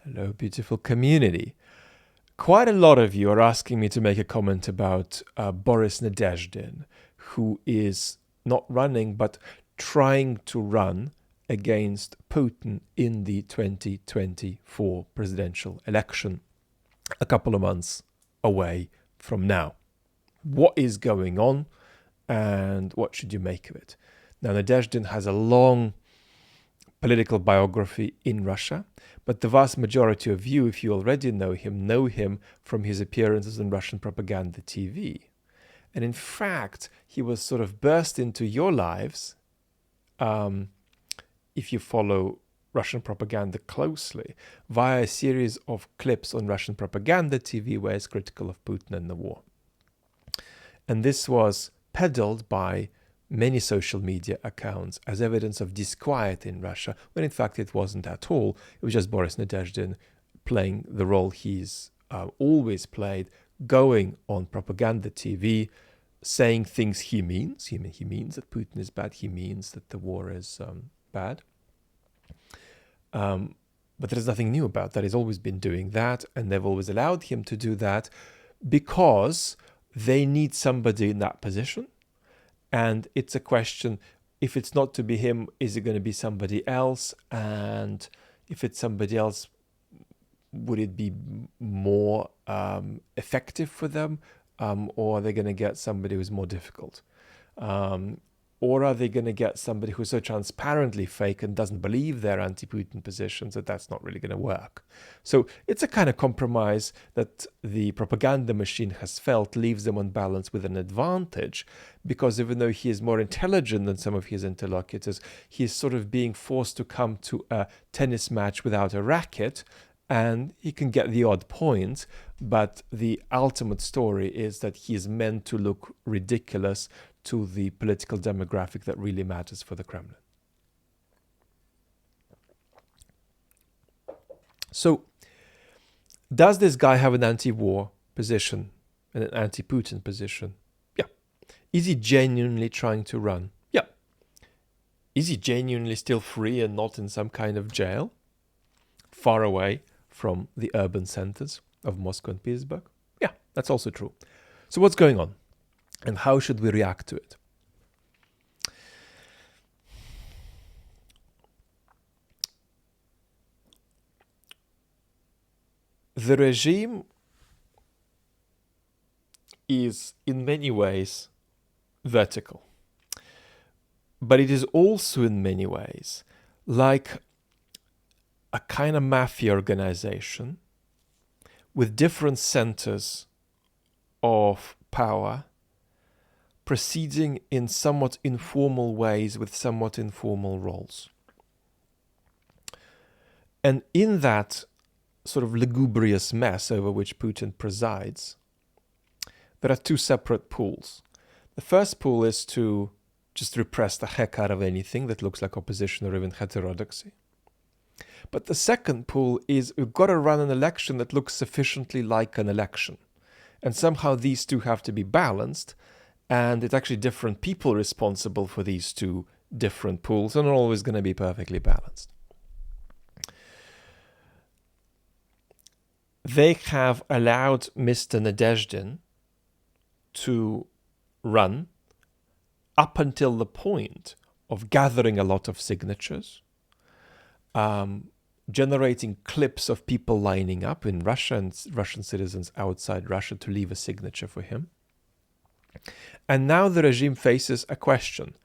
Hello, beautiful community. Quite a lot of you are asking me to make a comment about Boris Nadezhdin, who is not running but trying to run against Putin in the 2024 presidential election, a couple of months away from now. What is going on and what should you make of it? Now, Nadezhdin has a long political biography in Russia, but the vast majority of you, if you already know him from his appearances on Russian propaganda TV. And in fact, he was sort of burst into your lives, if you follow Russian propaganda closely, via a series of clips on Russian propaganda TV where he's critical of Putin and the war. And this was peddled by many social media accounts as evidence of disquiet in Russia, when in fact it wasn't at all. It was just Boris Nadezhdin playing the role he's always played, going on propaganda TV, saying things he means. He means that Putin is bad. He means that the war is bad. But there's nothing new about that. He's always been doing that, and they've always allowed him to do that because they need somebody in that position. And it's a question, if it's not to be him, is it going to be somebody else? And if it's somebody else, would it be more effective for them? Or are they going to get somebody who's more difficult? Or are they going to get somebody who's so transparently fake and doesn't believe their anti-Putin positions that that's not really going to work? So it's a kind of compromise that the propaganda machine has felt leaves them on balance with an advantage, because even though he is more intelligent than some of his interlocutors, he is sort of being forced to come to a tennis match without a racket, and he can get the odd point, but the ultimate story is that he is meant to look ridiculous to the political demographic that really matters for the Kremlin. So, does this guy have an anti-war position and an anti-Putin position? Yeah. Is he genuinely trying to run? Yeah. Is he genuinely still free and not in some kind of jail, far away from the urban centers of Moscow and Petersburg? Yeah, that's also true. So what's going on? And how should we react to it? The regime is in many ways vertical, but it is also in many ways like a kind of mafia organization with different centers of power proceeding in somewhat informal ways with somewhat informal roles. And in that sort of lugubrious mess over which Putin presides, there are two separate pools. The first pool is to just repress the heck out of anything that looks like opposition or even heterodoxy. But the second pool is we've got to run an election that looks sufficiently like an election. And somehow these two have to be balanced, and it's actually different people responsible for these two different pools, and are always going to be perfectly balanced. They have allowed Mr. Nadezhdin to run up until the point of gathering a lot of signatures, generating clips of people lining up in Russia and Russian citizens outside Russia to leave a signature for him. And now the regime faces a question.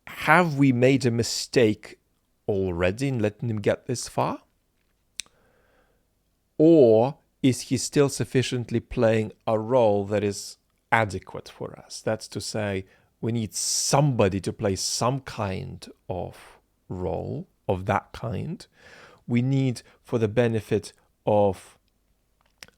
Have we made a mistake already in letting him get this far? Or is he still sufficiently playing a role that is adequate for us? That's to say, we need somebody to play some kind of role of that kind. We need, for the benefit of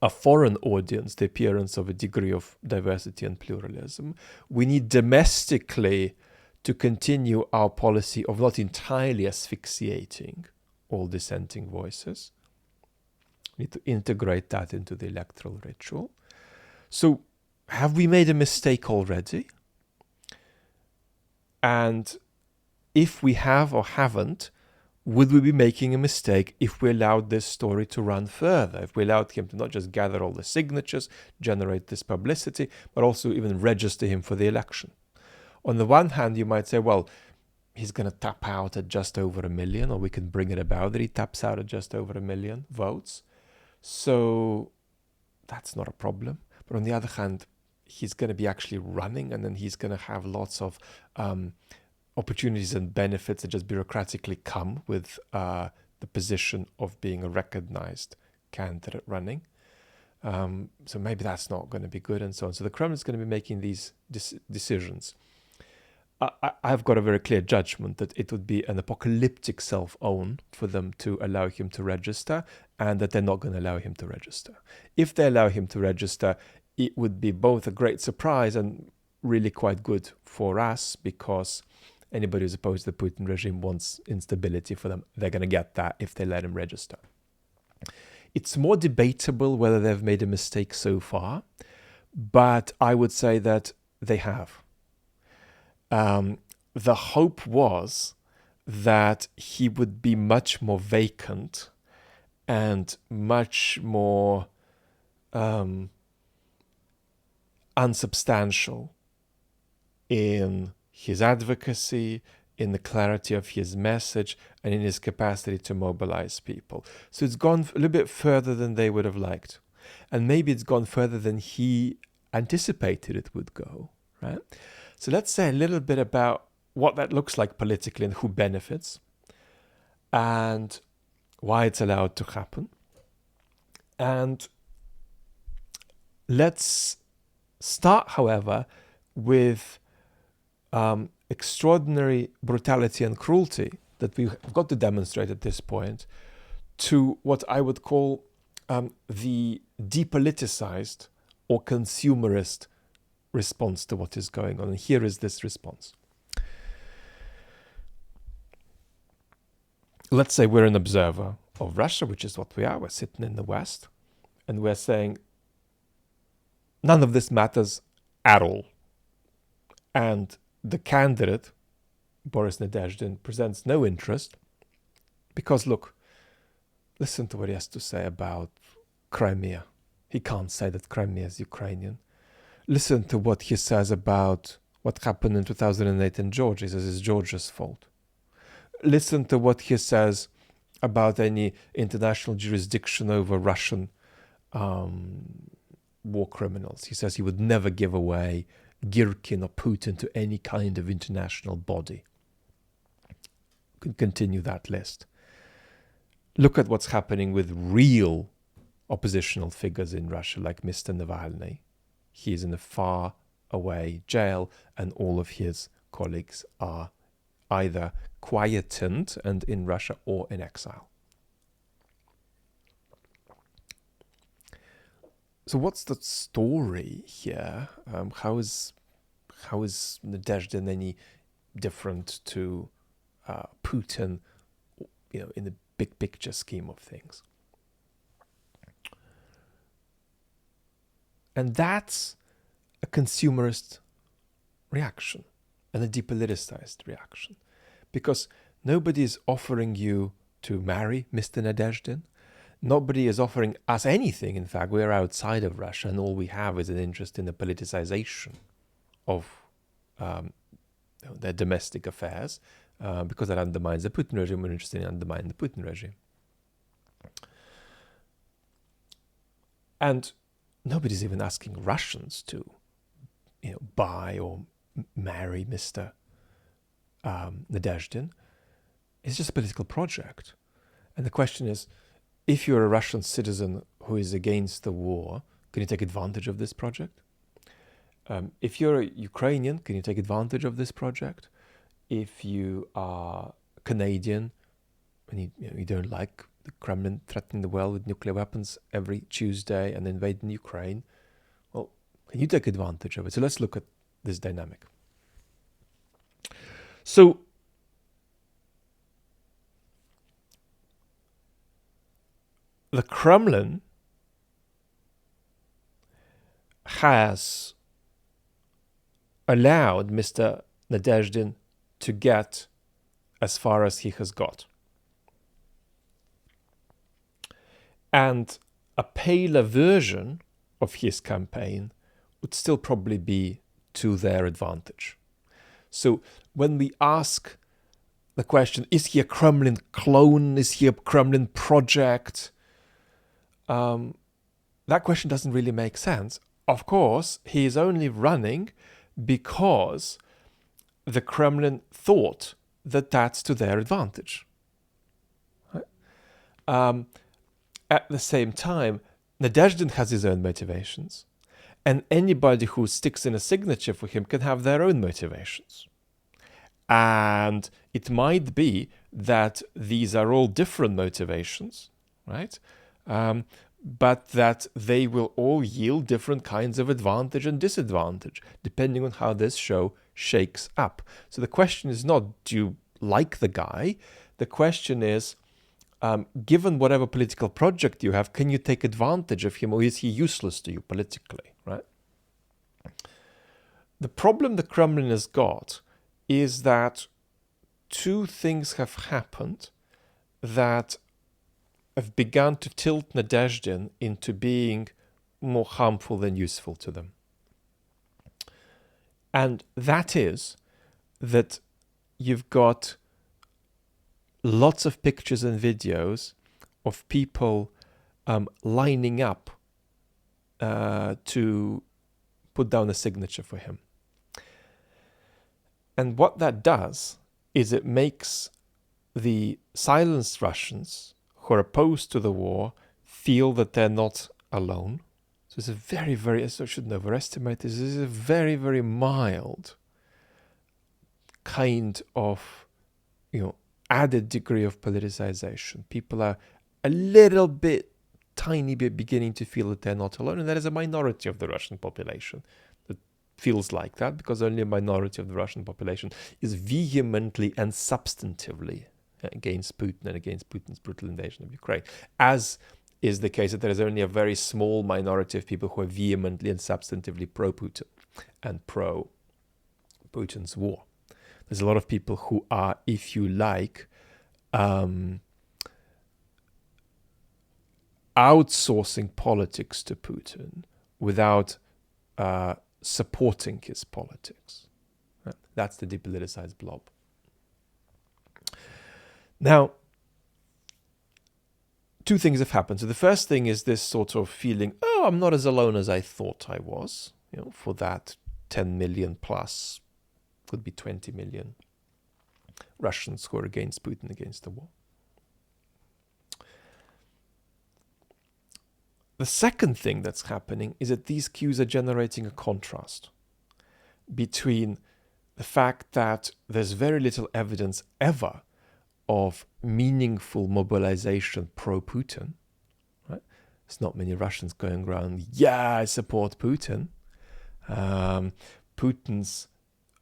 a foreign audience, the appearance of a degree of diversity and pluralism. We need domestically to continue our policy of not entirely asphyxiating all dissenting voices. We need to integrate that into the electoral ritual. So, have we made a mistake already? And if we have or haven't, would we be making a mistake if we allowed this story to run further? If we allowed him to not just gather all the signatures, generate this publicity, but also even register him for the election? On the one hand, you might say, well, he's going to tap out at just over 1 million, or we can bring it about that he taps out at just over 1 million votes. So that's not a problem. But on the other hand, he's going to be actually running, and then he's going to have lots of opportunities and benefits that just bureaucratically come with the position of being a recognized candidate running. So maybe that's not going to be good, and so on. So the Kremlin is going to be making these decisions. I've got a very clear judgment that it would be an apocalyptic self-own for them to allow him to register, and that they're not going to allow him to register. If they allow him to register, it would be both a great surprise and really quite good for us, because anybody who's opposed to the Putin regime wants instability for them. They're going to get that if they let him register. It's more debatable whether they've made a mistake so far, but I would say that they have. The hope was that he would be much more vacant and much more unsubstantial in his advocacy, in the clarity of his message, and in his capacity to mobilize people. So it's gone a little bit further than they would have liked. And maybe it's gone further than he anticipated it would go, right? So let's say a little bit about what that looks like politically and who benefits and why it's allowed to happen. And let's start, however, with extraordinary brutality and cruelty that we've got to demonstrate at this point to what I would call the depoliticized or consumerist response to what is going on. And here is this response. Let's say we're an observer of Russia, which is what we are. We're sitting in the West, and we're saying none of this matters at all. And the candidate, Boris Nadezhdin, presents no interest because, look, listen to what he has to say about Crimea. He can't say that Crimea is Ukrainian. Listen to what he says about what happened in 2008 in Georgia. He says it's Georgia's fault. Listen to what he says about any international jurisdiction over Russian war criminals. He says he would never give away Girkin or Putin to any kind of international body. You can continue that list. Look at what's happening with real oppositional figures in Russia, like Mr. Navalny. He is in a far away jail, and all of his colleagues are either quietened and in Russia or in exile. So what's the story here? How is Nadezhdin any different to Putin, in the big picture scheme of things? And that's a consumerist reaction and a depoliticized reaction, because nobody is offering you to marry Mr. Nadezhdin. Nobody is offering us anything. In fact, we're outside of Russia, and all we have is an interest in the politicization of their domestic affairs, because that undermines the Putin regime. We're interested in undermining the Putin regime. And nobody's even asking Russians to, buy or marry Mr. Nadezhdin. It's just a political project. And the question is, if you're a Russian citizen who is against the war, can you take advantage of this project? If you're a Ukrainian, can you take advantage of this project? If you are Canadian and you don't like the Kremlin threatening the world with nuclear weapons every Tuesday and invading Ukraine, well, can you take advantage of it? So let's look at this dynamic. So the Kremlin has allowed Mr. Nadezhdin to get as far as he has got. And a paler version of his campaign would still probably be to their advantage. So when we ask the question, is he a Kremlin clone? Is he a Kremlin project? That question doesn't really make sense. Of course, he is only running because the Kremlin thought that that's to their advantage. Right? At the same time, Nadezhdin has his own motivations, and anybody who sticks in a signature for him can have their own motivations. And it might be that these are all different motivations, right? But that they will all yield different kinds of advantage and disadvantage, depending on how this show shakes up. So the question is not, do you like the guy? The question is, given whatever political project you have, can you take advantage of him, or is he useless to you politically, right? The problem the Kremlin has got is that two things have happened that have begun to tilt Nadezhdin into being more harmful than useful to them. And that is that you've got lots of pictures and videos of people lining up to put down a signature for him. And what that does is it makes the silenced Russians who are opposed to the war feel that they're not alone. So it's a very, very, I shouldn't overestimate this, this is a very, very mild kind of, added degree of politicization. People are a little bit, tiny bit beginning to feel that they're not alone. And that is a minority of the Russian population that feels like that, because only a minority of the Russian population is vehemently and substantively against Putin and against Putin's brutal invasion of Ukraine, as is the case that there is only a very small minority of people who are vehemently and substantively pro-Putin and pro-Putin's war. There's a lot of people who are, if you like, outsourcing politics to Putin without supporting his politics. That's the depoliticized blob. Now, two things have happened. So the first thing is this sort of feeling, oh, I'm not as alone as I thought I was, for that 10 million plus, could be 20 million Russians who are against Putin, against the war. The second thing that's happening is that these cues are generating a contrast between the fact that there's very little evidence ever of meaningful mobilization pro-Putin. Right? There's not many Russians going around, yeah, I support Putin. Putin's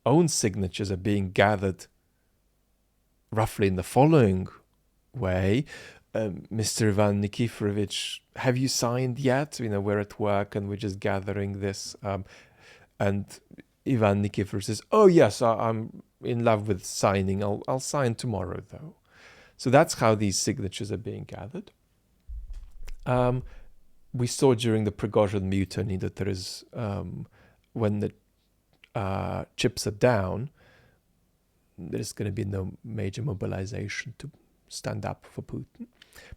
own signatures are being gathered roughly in the following way. Mr. Ivan Nikiforovich, have you signed yet? We're at work and we're just gathering this. And Ivan Nikiforovich says, oh yes, I'm in love with signing. I'll sign tomorrow though. So that's how these signatures are being gathered. We saw during the Prigozhin mutiny that there is, when the chips are down, there's going to be no major mobilization to stand up for Putin.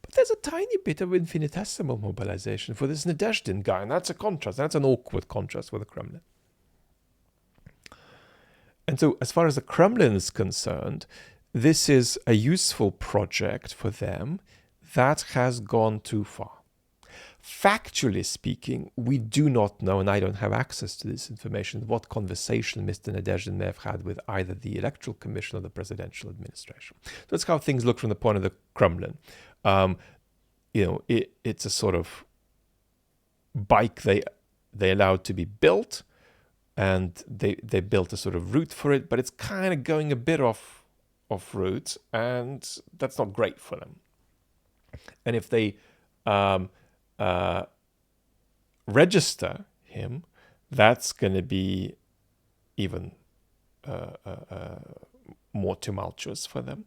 But there's a tiny bit of infinitesimal mobilization for this Nadezhdin guy, and that's a contrast. That's an awkward contrast with the Kremlin. And so as far as the Kremlin is concerned, this is a useful project for them that has gone too far. Factually speaking, we do not know, and I don't have access to this information, what conversation Mr. Nadezhdin may have had with either the Electoral Commission or the presidential administration. So that's how things look from the point of the Kremlin. It's a sort of bike they allowed to be built, and they built a sort of route for it, but it's kind of going a bit off route, and that's not great for them. And if they register him, that's going to be even more tumultuous for them.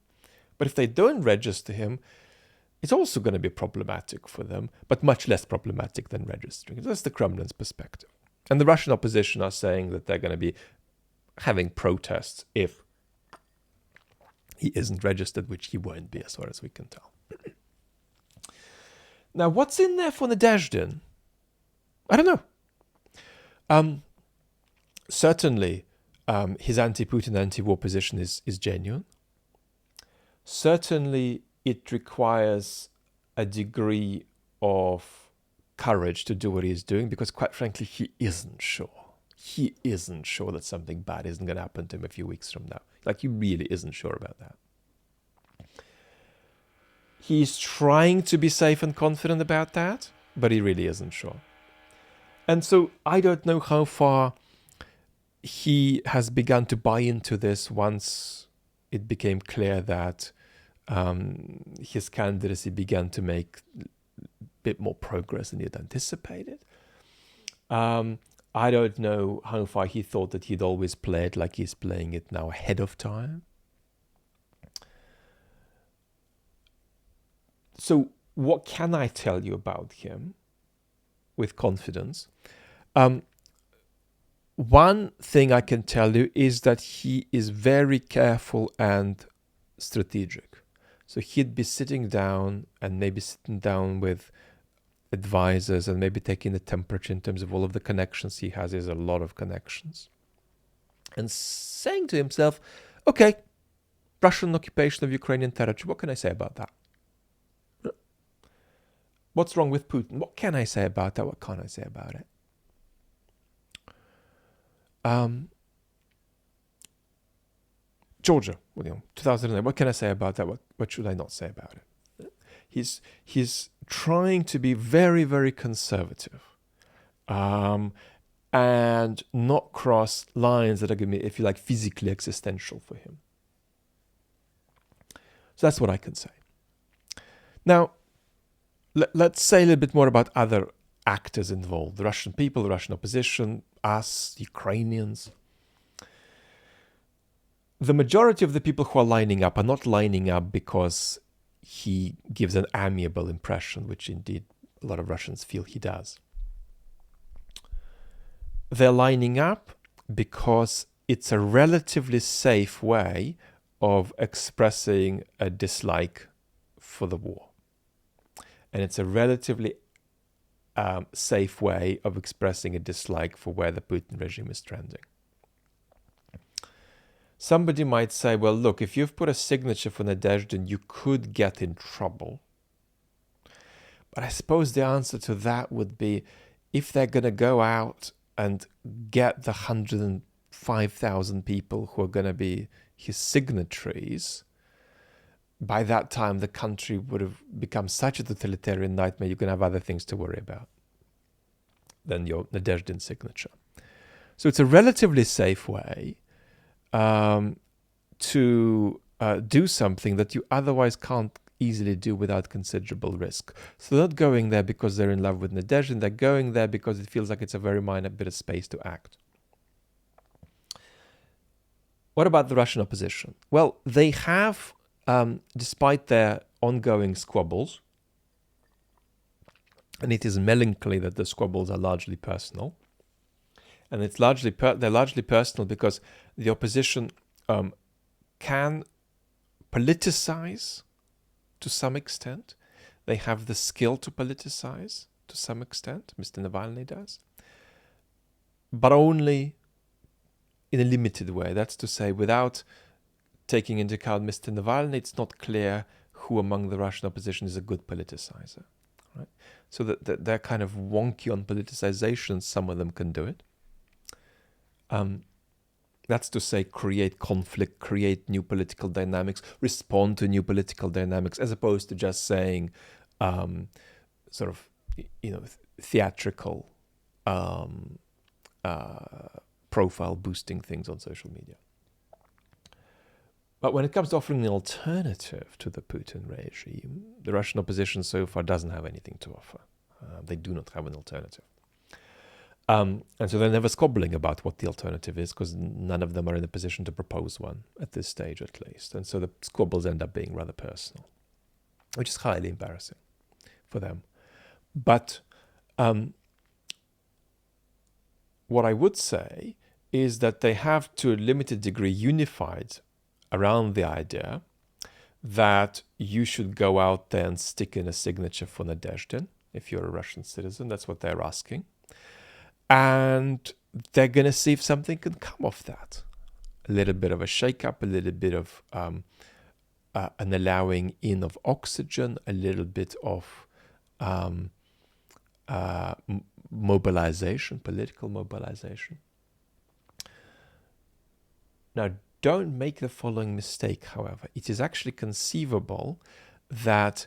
But if they don't register him, it's also going to be problematic for them, but much less problematic than registering. That's the Kremlin's perspective. And the Russian opposition are saying that they're going to be having protests if he isn't registered, which he won't be, as far as we can tell. Now, what's in there for Nadezhdin? I don't know. Certainly, his anti-Putin, anti-war position is genuine. Certainly, it requires a degree of courage to do what he's doing, because quite frankly, he isn't sure. He isn't sure that something bad isn't going to happen to him a few weeks from now. Like, he really isn't sure about that. He's trying to be safe and confident about that, but he really isn't sure. And so I don't know how far he has begun to buy into this once it became clear that his candidacy began to make a bit more progress than he had anticipated. I don't know how far he thought that he'd always played like he's playing it now ahead of time. So what can I tell you about him with confidence? One thing I can tell you is that he is very careful and strategic. So he'd be sitting down and maybe sitting down with advisors and maybe taking the temperature in terms of all of the connections he has. There's a lot of connections. And saying to himself, okay, Russian occupation of Ukrainian territory, what can I say about that? What's wrong with Putin? What can I say about that? What can't I say about it? Georgia, 2009. What can I say about that? What should I not say about it? He's trying to be very, very conservative, and not cross lines that are going to be, if you like, physically existential for him. So that's what I can say. Now, let's say a little bit more about other actors involved. The Russian people, the Russian opposition, us, Ukrainians. The majority of the people who are lining up are not lining up because he gives an amiable impression, which indeed a lot of Russians feel he does. They're lining up because it's a relatively safe way of expressing a dislike for the war. And it's a relatively safe way of expressing a dislike for where the Putin regime is trending. Somebody might say, well, look, if you've put a signature for Nadezhdin, you could get in trouble. But I suppose the answer to that would be, if they're going to go out and get the 105,000 people who are going to be his signatories, by that time the country would have become such a totalitarian nightmare, you're going to have other things to worry about than your Nadezhdin signature. So it's a relatively safe way to do something that you otherwise can't easily do without considerable risk. So they're not going there because they're in love with Nadezhdin, they're going there because it feels like it's a very minor bit of space to act. What about the Russian opposition? Well, they have, despite their ongoing squabbles, and it is melancholy that the squabbles are largely personal, and it's they're largely personal because the opposition can politicize to some extent. They have the skill to politicize to some extent. Mr. Navalny does. But only in a limited way. That's to say, without taking into account Mr. Navalny, it's not clear who among the Russian opposition is a good politicizer. Right? So that they're kind of wonky on politicization. Some of them can do it. That's to say, create conflict, create new political dynamics, respond to new political dynamics, as opposed to just saying sort of, theatrical profile boosting things on social media. But when it comes to offering an alternative to the Putin regime, the Russian opposition so far doesn't have anything to offer. They do not have an alternative. And so they're never squabbling about what the alternative is, because none of them are in a position to propose one at this stage, at least. And so the squabbles end up being rather personal. which is highly embarrassing for them. But what I would say is that they have, to a limited degree, unified around the idea that you should go out there and stick in a signature for Nadezhdin if you're a Russian citizen. That's what they're asking. And they're going to see if something can come of that. A little bit of a shake-up, a little bit of an allowing in of oxygen, a little bit of mobilization, political mobilization. Now, don't make the following mistake, however. It is actually conceivable that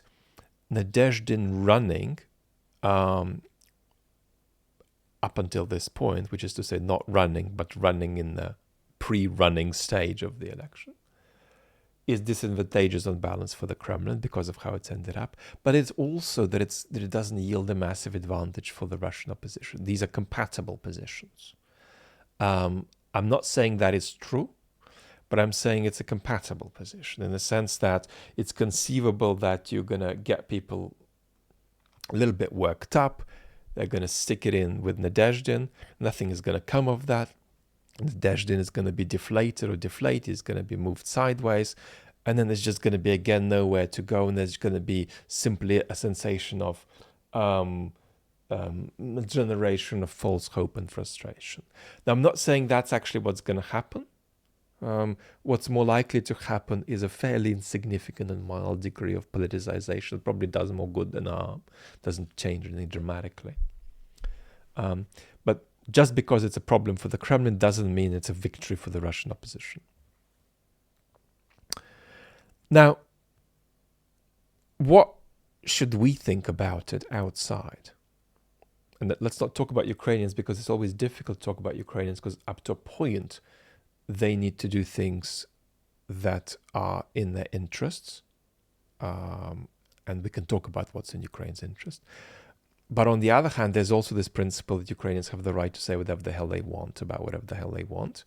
Nadezhdin running up until this point, which is to say not running, but running in the pre-running stage of the election, is disadvantageous on balance for the Kremlin because of how it's ended up. But it's also that it doesn't yield a massive advantage for the Russian opposition. These are compatible positions. I'm not saying that is true, but I'm saying it's a compatible position in the sense that it's conceivable that you're going to get people a little bit worked up. They're going to stick it in with Nadezhdin. Nothing is going to come of that. Nadezhdin is going to be deflated, is going to be moved sideways. And then there's just going to be, again, nowhere to go. And there's going to be simply a sensation of a generation of false hope and frustration. Now, I'm not saying that's actually what's going to happen. What's more likely to happen is a fairly insignificant and mild degree of politicization. It probably does more good than harm. Doesn't change anything dramatically. But just because it's a problem for the Kremlin doesn't mean it's a victory for the Russian opposition. Now, what should we think about it outside? And let's not talk about Ukrainians, because it's always difficult to talk about Ukrainians, because up to a point, they need to do things that are in their interests. And we can talk about what's in Ukraine's interest. But on the other hand, there's also this principle that Ukrainians have the right to say whatever the hell they want about whatever the hell they want,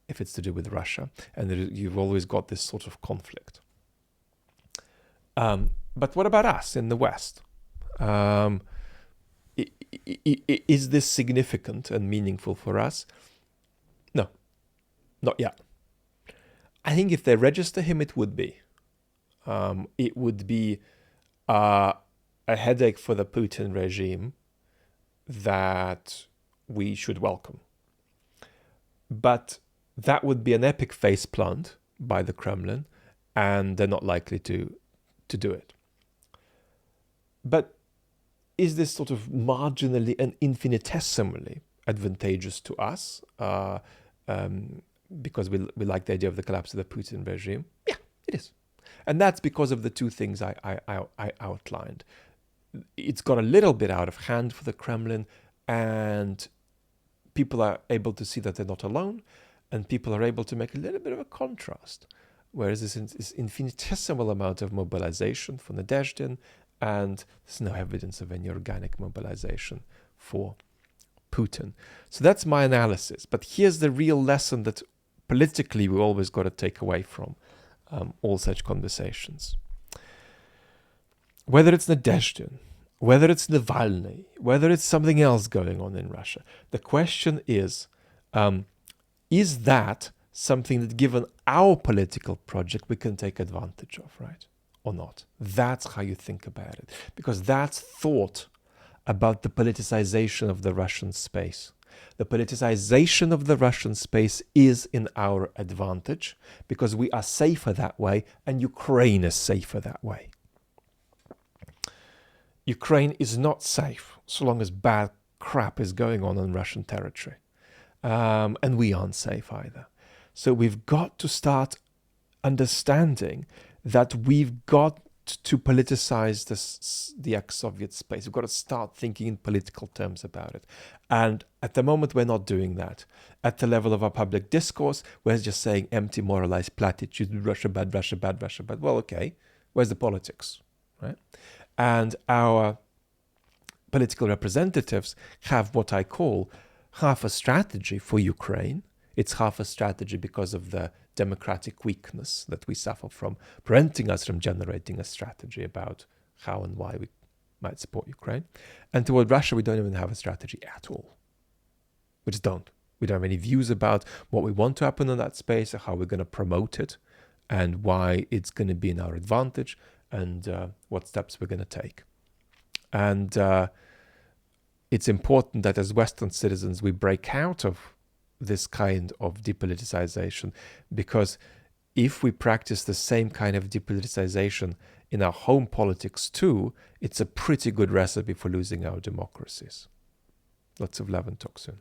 if it's to do with Russia. And you've always got this sort of conflict. But what about us in the West? Is this significant and meaningful for us? No, not yet. I think if they register him, it would be. It would be a headache for the Putin regime that we should welcome. But that would be an epic faceplant by the Kremlin, and they're not likely to do it. But is this sort of marginally and infinitesimally advantageous to us because we like the idea of the collapse of the Putin regime? Yeah, it is. And that's because of the two things I outlined. It's got a little bit out of hand for the Kremlin, and people are able to see that they're not alone, and people are able to make a little bit of a contrast. Whereas this infinitesimal amount of mobilization for Nadezhdin, and there's no evidence of any organic mobilization for Putin. So that's my analysis. But here's the real lesson that politically we always got to take away from all such conversations. Whether it's Nadezhdin, whether it's Navalny, whether it's something else going on in Russia, the question is that something that, given our political project, we can take advantage of, right? Or not? That's how you think about it. Because that's thought about the politicization of the Russian space. The politicization of the Russian space is in our advantage because we are safer that way, and Ukraine is safer that way. Ukraine is not safe so long as bad crap is going on in Russian territory. And we aren't safe either. So we've got to start understanding that we've got to politicize the ex-Soviet space. We've got to start thinking in political terms about it. And at the moment, we're not doing that. At the level of our public discourse, we're just saying empty moralized platitudes, Russia bad, Russia bad, Russia bad. Well, okay, where's the politics, right? And our political representatives have what I call half a strategy for Ukraine It's half a strategy because of the democratic weakness that we suffer from, preventing us from generating a strategy about how and why we might support Ukraine. And toward Russia, we don't even have a strategy at all. We just don't. We don't have any views about what we want to happen in that space, or how we're going to promote it, and why it's going to be in our advantage, and what steps we're going to take. And it's important that as Western citizens, we break out of this kind of depoliticization, because if we practice the same kind of depoliticization in our home politics too, it's a pretty good recipe for losing our democracies. Lots of love and talk soon.